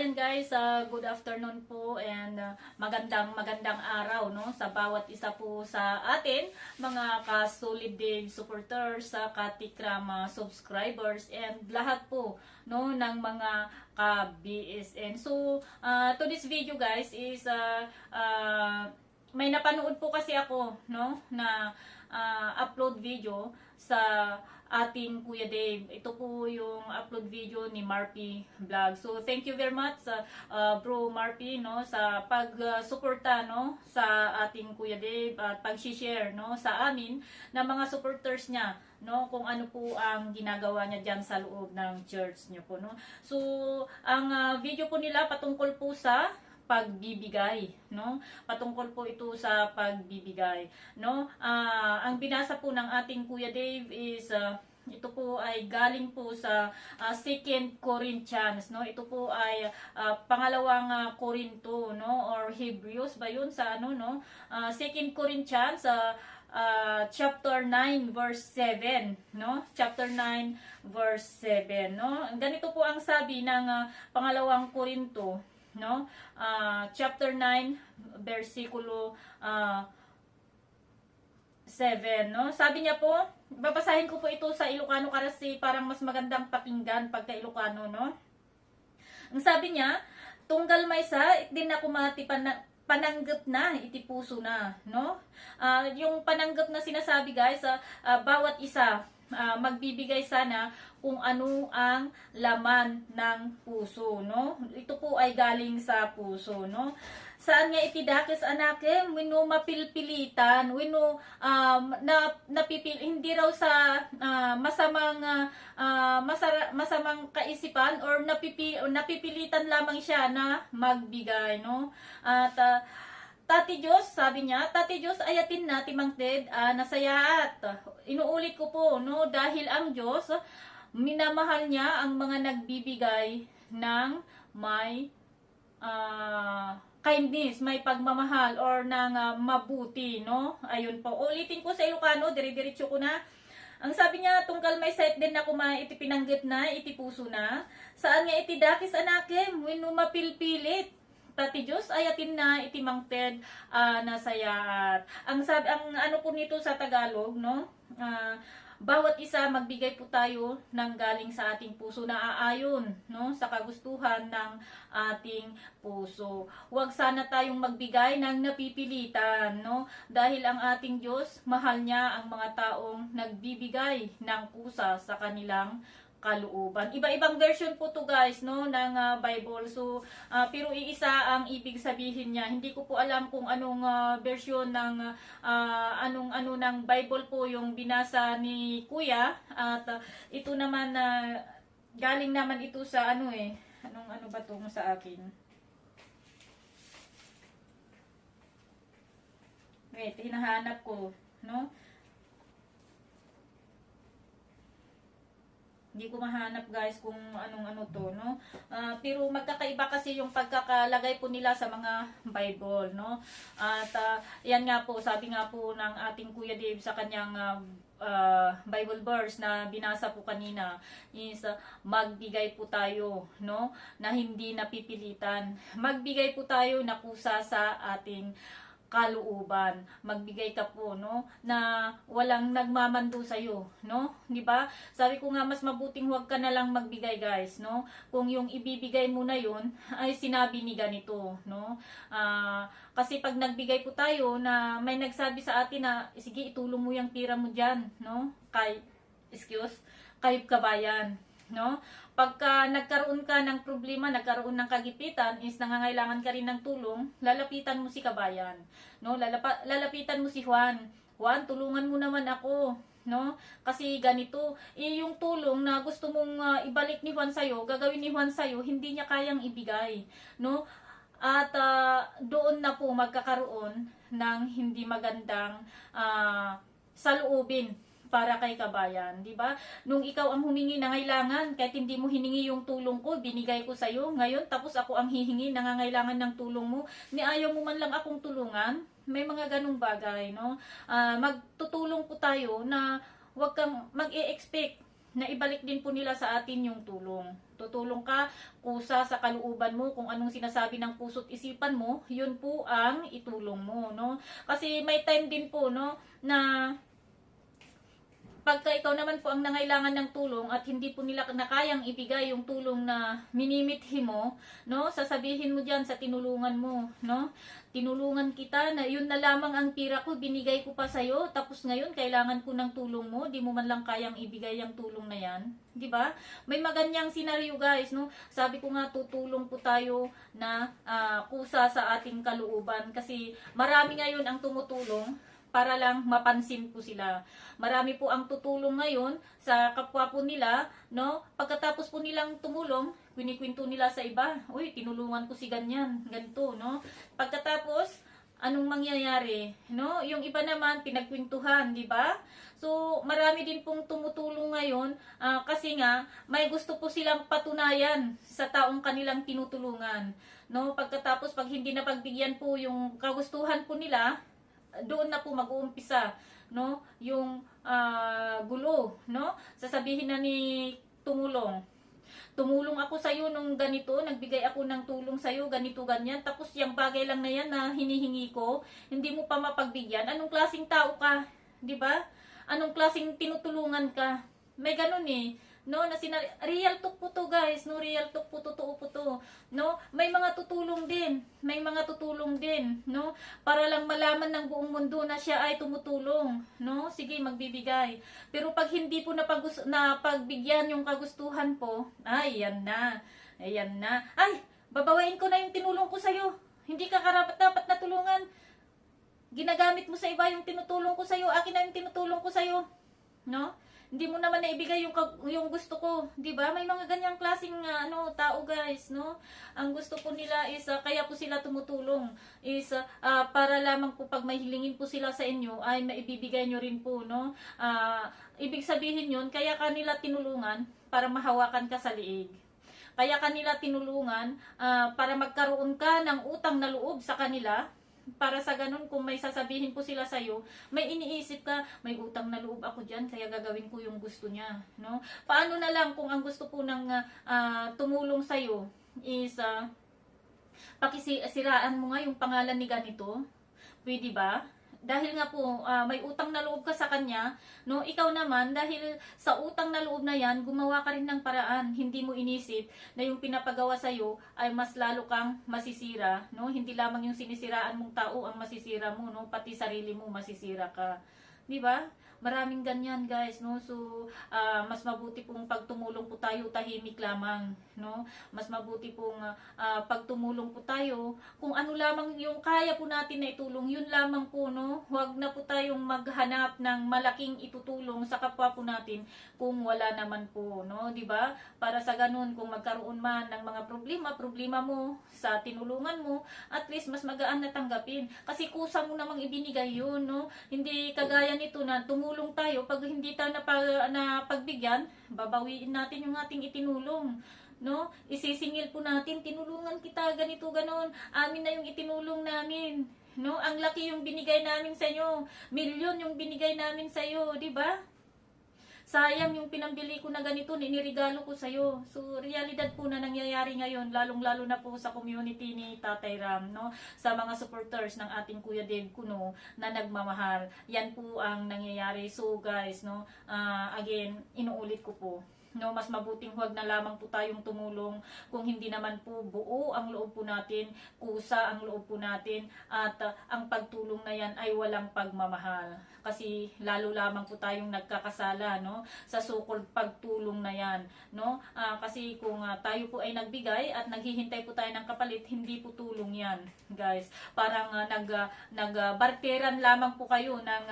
ayan guys, good afternoon po and magandang araw no sa bawat isa po sa atin, mga ka-Solid Dave supporters, sa Katikrama subscribers and lahat po no ng mga ka-BSN. So, to this video guys is may napanood po kasi ako no na upload video sa ating Kuya Dave. Ito po yung upload video ni Marpy Vlog. So thank you very much Bro Marpy no sa pag-suporta no sa ating Kuya Dave at pag-share no sa amin na mga supporters niya no kung ano po ang ginagawa niya diyan sa loob ng church niyo po no. So ang video po nila patungkol po sa pagbibigay no, patungkol po ito sa pagbibigay no. Ang binasa po ng ating Kuya Dave is ito po ay galing po sa 2 Corinthians no. Ito po ay pangalawang Korinto no, or Hebrews ba yun sa ano no, 2 Corinthians chapter 9 verse 7 no, chapter 9 verse 7 no. Ganito po ang sabi ng pangalawang Korinto no, chapter 9 versikulo 7 no. Sabi niya po, babasahin ko po ito sa Ilocano kasi parang mas magandang pakinggan pagka Ilocano no. Ang sabi niya, tunggal maysa din ako matipan na pananggap na, iti puso na no. Yung pananggap na sinasabi guys, bawat isa magbibigay sana kung ano ang laman ng puso no. Ito po ay galing sa puso no. Saan nga itidakis anake, wino mapilpilitan, wino napipil, hindi raw sa masamang kaisipan or napipilitan lamang siya na magbigay no. At Tati Diyos, sabi niya, Tati Diyos ayatin na timangted nasayaat. Inuulit ko po no, dahil ang Diyos minamahal niya ang mga nagbibigay ng may kindness, may pagmamahal or ng mabuti no. Ayun po. Ulitin ko sa Ilocano, dire-diretso ko na. Ang sabi niya, tungkal may set din ako iti pinanggit na, iti puso na. Saan nga iti dakis anakem, wino mapilpilit. Tati Diyos ayatin na itimangted nasayaat. Ang sabi, ang ano po nito sa Tagalog no, bawat isa magbigay po tayo ng galing sa ating puso na aayon no sa kagustuhan ng ating puso. Huwag sana tayong magbigay ng napipilitan no, dahil ang ating Diyos mahal niya ang mga taong nagbibigay ng pusa sa kanilang kalooban. Iba-ibang version po to guys no ng Bible. So pero iisa ang ibig sabihin niya. Hindi ko po alam kung anong version ng anong ng Bible po yung binasa ni Kuya at ito naman galing naman ito sa ano ano ba to sa akin. Wait, hinahanap ko no. Hindi ko mahanap guys kung anong to no. Pero magkakaiba kasi yung pagkakalagay po nila sa mga Bible no. At yan nga po, sabi nga po ng ating Kuya Dave sa kanyang Bible verse na binasa po kanina is magbigay po tayo no na hindi napipilitan. Magbigay po tayo na kusa sa ating kalooban. Magbigay ka po no na walang nagmamando sa iyo no, di ba? Sabi ko nga mas mabuting huwag ka na lang magbigay guys no, kung yung ibibigay mo na yun ay sinabi ni ganito no. Kasi pag nagbigay po tayo na may nagsabi sa atin na sige itulong mo yung tira mo diyan no kay kay kabayan no. Pagka nagkaroon ka ng problema, nagkaroon ng kagipitan, is nangangailangan ka rin ng tulong, lalapitan mo si kabayan no, lalapitan mo si Juan. Juan, tulungan mo naman ako no, kasi ganito yung tulong na gusto mong ibalik ni Juan sa'yo, gagawin ni Juan sa'yo, hindi niya kayang ibigay no. At doon na po magkakaroon ng hindi magandang saloobin para kay kabayan, di ba? Nung ikaw ang humingi na ngailangan, kahit hindi mo hiningi yung tulong ko, binigay ko sa iyo. Ngayon, tapos ako ang hihingi, nangangailangan ng tulong mo. Ni ayaw mo man lang akong tulungan. May mga ganung bagay, no? Magtutulong po tayo na huwag kang mag-e-expect na ibalik din po nila sa atin yung tulong. Tutulong ka kusa sa kalooban mo, kung anong sinasabi ng puso't isipan mo, yun po ang itulong mo, no? Kasi may time din po, no, na pagka ikaw naman po ang nangailangan ng tulong at hindi po nila na kayang ibigay yung tulong na minimithi mo, no? Sasabihin mo diyan sa tinulungan mo, no? Tinulungan kita na yun na lamang ang pira ko, binigay ko pa sa'yo, tapos ngayon kailangan ko ng tulong mo, di mo man lang kayang ibigay yung tulong na yan. Di ba? May maganyang senaryo guys, no? Sabi ko nga, tutulong po tayo na kusa sa ating kalooban kasi marami ngayon ang tumutulong para lang mapansin po sila. Marami po ang tutulong ngayon sa kapwa po nila, no? Pagkatapos po nilang tumulong, kwento nila sa iba, uy, tinulungan ko si ganyan, ganito, no? Pagkatapos, anong mangyayari, no? Yung iba naman, pinagkwentuhan, di ba? So, marami din pong tumutulong ngayon kasi nga, may gusto po silang patunayan sa taong kanilang tinutulungan, no? Pagkatapos, pag hindi na pagbigyan po yung kagustuhan po nila, doon na po mag-uumpisa, no, yung gulo, no? Sasabihin na ni tumulong ako sa iyo nung ganito, nagbigay ako ng tulong sa iyo, ganito ganyan, tapos yung bagay lang na yan na hinihingi ko, hindi mo pa mapagbigyan. Anong klaseng tao ka, 'di ba? Anong klaseng tinutulungan ka? May ganun eh. No, na real talk po to guys, no, real talk po, totoo po to, no, may mga tutulong din, no, para lang malaman ng buong mundo na siya ay tumutulong, no, sige, magbibigay, pero pag hindi po pagbigyan yung kagustuhan po, ay, ayan na, ay, babawain ko na yung tinulong ko sa'yo, hindi ka karapat dapat na tulungan, ginagamit mo sa iba yung tinutulong ko sa'yo, akin na yung tinutulong ko sa'yo, no? Hindi mo naman naibigay yung gusto ko, 'di ba? May mga ganyang klaseng tao, guys, no? Ang gusto po nila is kaya po sila tumutulong is para lamang po pag may hilingin po sila sa inyo ay maibibigay nyo rin po, no? Ibig sabihin 'yun, kaya kanila tinulungan para mahawakan ka sa liig. Kaya kanila tinulungan para magkaroon ka ng utang na loob sa kanila. Para sa ganun, kung may sasabihin po sila sa'yo, may iniisip ka, may utang na loob ako dyan, kaya gagawin ko yung gusto niya, no? Paano na lang kung ang gusto po ng tumulong sa'yo is pakisiraan mo nga yung pangalan ni ganito? Pwede ba? Dahil nga po, may utang na loob ka sa kanya, no? Ikaw naman, dahil sa utang na loob na yan, gumawa ka rin ng paraan. Hindi mo inisip na yung pinapagawa sa'yo ay mas lalo kang masisira, no? Hindi lamang yung sinisiraan mong tao ang masisira mo, no? Pati sarili mo masisira ka. Di ba? Maraming ganyan, guys, no? So, mas mabuti pong pagtumulong po tayo, tahimik lamang, no? Mas mabuti pong pagtumulong po tayo, kung ano lamang yung kaya po natin na itulong, yun lamang po, no? Huwag na po tayong maghanap ng malaking itutulong sa kapwa po natin kung wala naman po, no? Di ba? Para sa ganun, kung magkaroon man ng mga problema mo sa tinulungan mo, at least mas magaan na tanggapin. Kasi kusa mo namang ibinigay yun, no? Hindi kagaya nito na tumulong tayo, pag hindi tayo pagbigyan, babawiin natin yung ating itinulong, no? Isisingil po natin, tinulungan kita, ganito, ganon, amin na yung itinulong namin, no? Ang laki yung binigay namin sa inyo, milyon yung binigay namin sa iyo, di ba? Sayang yung pinambili ko na ganito, nirigalo ko sa'yo. So, realidad po na nangyayari ngayon, lalong-lalo na po sa community ni Tatay Ram, no? Sa mga supporters ng ating Kuya Dave Kuno na nagmamahal. Yan po ang nangyayari. So, guys, no? Again, inuulit ko po, no, mas mabuting huwag na lamang po tayong tumulong kung hindi naman po buo ang loob po natin, kusa ang loob po natin, at ang pagtulong na yan ay walang pagmamahal. Kasi lalo lamang po tayong nagkakasala, no, sa sukol pagtulong na yan, no? Kasi kung tayo po ay nagbigay at naghihintay po tayo ng kapalit, hindi po tulong yan, guys. Parang nagbarteran lamang po kayo ng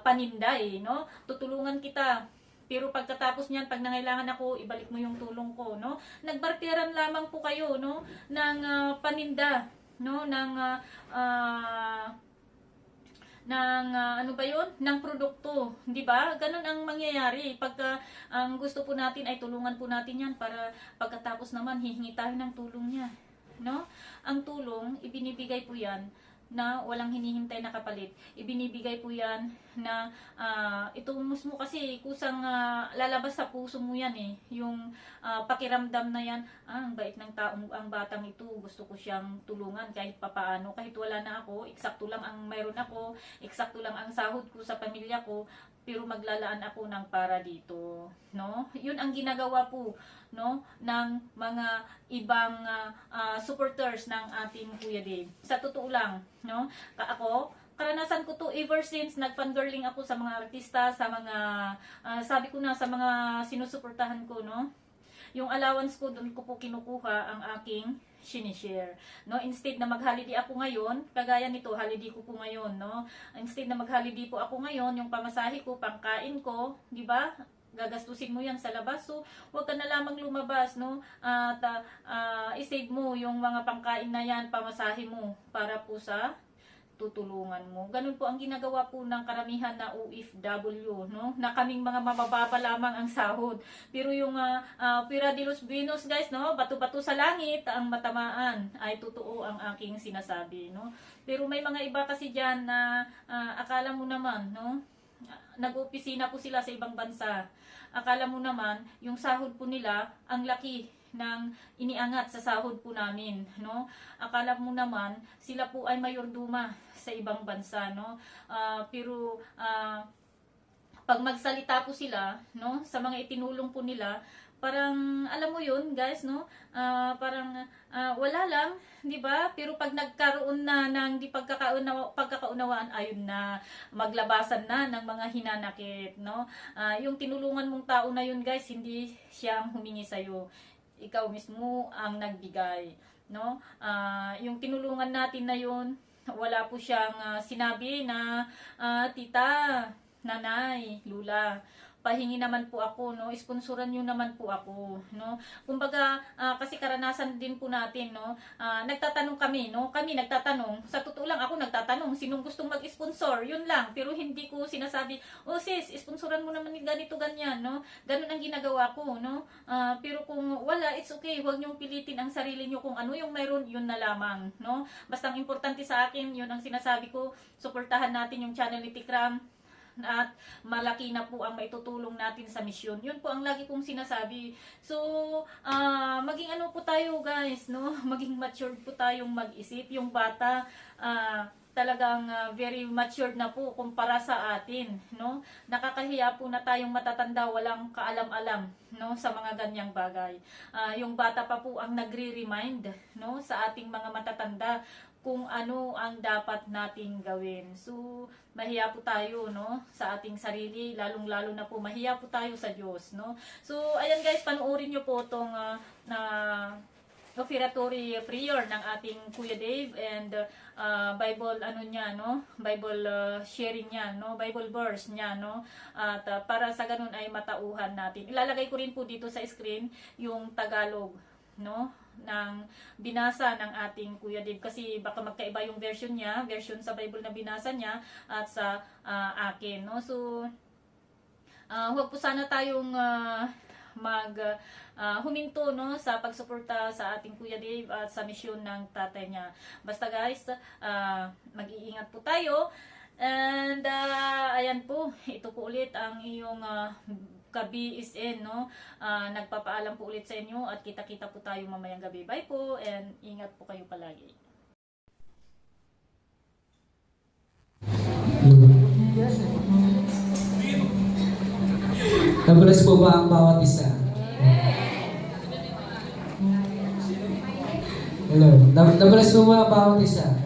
paninday, no? Tutulungan kita, pero pagkatapos niyan, pag nangailangan ako, ibalik mo yung tulong ko, no? Nagbarteran lamang po kayo, no, ng paninda, no, ng ano ba yun? Ng produkto, di ba? Ganun ang mangyayari. Pagka ang gusto po natin ay tulungan po natin yan para pagkatapos naman hihingi tayo ng tulong niya, no? Ang tulong, ibinibigay po yan na walang hinihintay na kapalit. Ibinibigay po yan na itong musmo kasi kusang lalabas sa puso mo yan eh. Yung pakiramdam na yan, ang bait ng taong ang batang ito, gusto ko siyang tulungan kahit papaano, kahit wala na ako, eksakto lang ang mayroon ako, eksakto lang ang sahod ko sa pamilya ko, pero maglalaan ako ng para dito, no? Yun ang ginagawa po, no, ng mga ibang supporters ng ating Kuya Dave. Sa totoo lang, no? Ako, karanasan ko to ever since nag-fangirling ako sa mga artista, sa mga sabi ko na sa mga sinusuportahan ko, no? Yung allowance ko doon ko po kinukuha ang aking sinishare, no? Instead na mag-holiday ako ngayon, kagaya nito, holiday ko po ngayon, no? Instead na mag-holiday po ako ngayon, yung pamasahe ko, pangkain ko, di ba? Gagastusin mo yan sa labas, so huwag ka na lamang lumabas, no? At isave mo yung mga pangkain na yan, pamasahe mo para po sa tutulungan mo. Ganun po ang ginagawa po ng karamihan na OFW, no? Na kaming mga mabababa lamang ang sahod. Pero yung Pira de los Buenos, guys, no? Bato-bato sa langit ang matamaan. Ay totoo ang aking sinasabi, no? Pero may mga iba kasi diyan na akala mo naman, no? Nag-opisina po sila sa ibang bansa. Akala mo naman yung sahod po nila ang laki ng iniangat sa sahod po namin, no? Akala mo naman sila po ay mayorduma sa ibang bansa, no? Pero pag magsalita po sila, no, sa mga itinulong po nila, parang alam mo yun, guys, no? Parang wala lang, 'di ba? Pero pag nagkaroon na ng di pagkakaunawaan, ayun na, maglabasan na ng mga hinanakit, no? Yung tinulungan mong tao na yun, guys, hindi siyang humingi sa iyo. Ikaw mismo ang nagbigay, no? Yung tinulungan natin na yun, wala po siyang sinabi na tita, nanay, lula, pahingi naman po ako, no? Sponsoran niyo naman po ako, no? Kumbaga, kasi karanasan din po natin, no? Nagtatanong kami, no? Kami nagtatanong, sa totoo lang ako nagtatanong, sinong gustong mag-sponsor? Yun lang, pero hindi ko sinasabi, oh sis, sponsoran mo naman ganito, ganyan, no? Ganun ang ginagawa ko, no? Pero kung wala, it's okay, huwag niyong pilitin ang sarili niyo, kung ano yung mayroon, yun na lamang, no? Basta ang importante sa akin, yun ang sinasabi ko, suportahan natin yung channel ni Tikram, at malaki na po ang maitutulong natin sa misyon. Yun po ang lagi kong sinasabi. So, maging ano po tayo, guys, no? Maging matured po tayong mag-isip. Yung bata, talagang very matured na po kumpara sa atin, no? Nakakahiya po na tayong matatanda, walang kaalam-alam, no, sa mga ganyang bagay. Yung bata pa po ang nagre-remind, no, sa ating mga matatanda kung ano ang dapat nating gawin. So, mahiya po tayo, no, sa ating sarili, lalong-lalo na po mahiya po tayo sa Diyos, no. So, ayan guys, panoorin niyo po tong offertory prayer ng ating Kuya Dave, and Bible ano niya, no, Bible sharing niya, no, Bible verse niya, no, at para sa ganun ay matauhan natin. Ilalagay ko rin po dito sa screen yung Tagalog, no, ng binasa ng ating Kuya Dave, kasi baka magkaiba yung version niya, version sa Bible na binasa niya at sa akin, no. So huwag po sana tayong huminto, no, sa pagsuporta sa ating Kuya Dave at sa misyon ng tatay niya. Basta guys, mag-iingat po tayo, and ayan po, ito po ulit ang iyong ka-BSN, no? Nagpapaalam po ulit sa inyo, at kita-kita po tayo mamayang gabi. Bye po, and ingat po kayo palagi. Nabulas po ba ang bawat isa? Hello. Nabulas po ba ang bawat isa?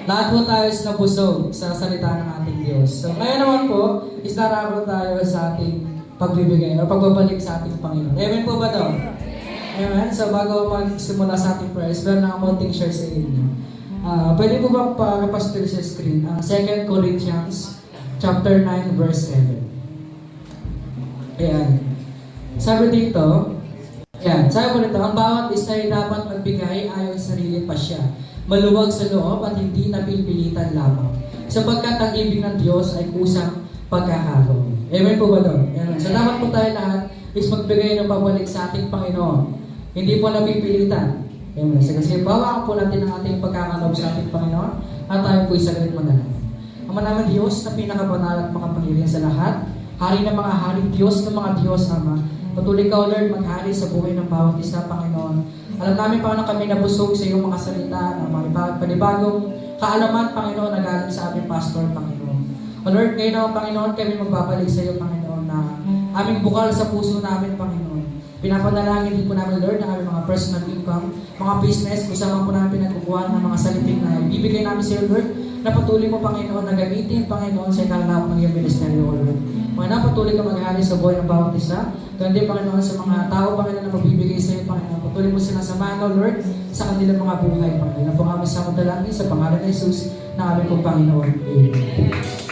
Lahat po tayo is nabusog sa salita ng ating Diyos. So, ngayon naman po, is narako tayo sa ating pagbibigay o pagbabalik sa ating Panginoon. Amen po ba daw? Amen? So, bago magsimula sa ating prayers, meron na konting share sa inyo. Pwede po ba pakapastor sa screen ang 2 Corinthians chapter 9 verse 7. Ayan. Sabi dito, ayan, sabi po dito, ang bawat isa ay dapat magbigay ayon sa sarili pa siya, maluwag sa loob at hindi napipilitan lamang, sapagkat ang ibig ng Diyos ay kusang pagkakaro. Amen po ba doon? Ayan. So dapat po tayo lahat is magbigay ng pabalik sa ating Panginoon. Hindi po napipilitan. Amen. Sige, bawakan po natin ang ating pagkakaloob sa ating Panginoon at tayo po isaglit manalangin. Ama naman Diyos na pinakabanal at makapangyarihan sa lahat, Hari ng mga hari, Diyos ng mga Diyos, Ama. Patuloy ka, O Lord, maghari sa buhay ng bawat isa, Panginoon. Alam namin, Panginoon, kami nabusog sa iyong mga salita na mga panibagong kaalaman, Panginoon, na galing sa aming pastor, Panginoon. O Lord, ngayon naman, Panginoon, kami magbabalik sa iyo, Panginoon, na aming bukal sa puso namin, Panginoon. Pinapanalangin din po namin, Lord, ang aming mga personal income, mga business, kung saan po namin pinagkukuhan ng mga saliping na ibibigay namin sa iyo, Lord, na patuloy mo, Panginoon, na gamitin, Panginoon, sa ikalawak ng iyong ministeryo, O Lord. Mga patuloy ka maghari sa buhay ng bawat isa. Kundi, Panginoon, sa mga tao, Panginoon, na magbibigay sa iyo, Panginoon. Patuloy mo sila samahan, O Lord, sa kanilang mga buhay, Panginoon. Na po kami sa madalangin sa pangalan ng Jesus, na aming pong Panginoon. Amen.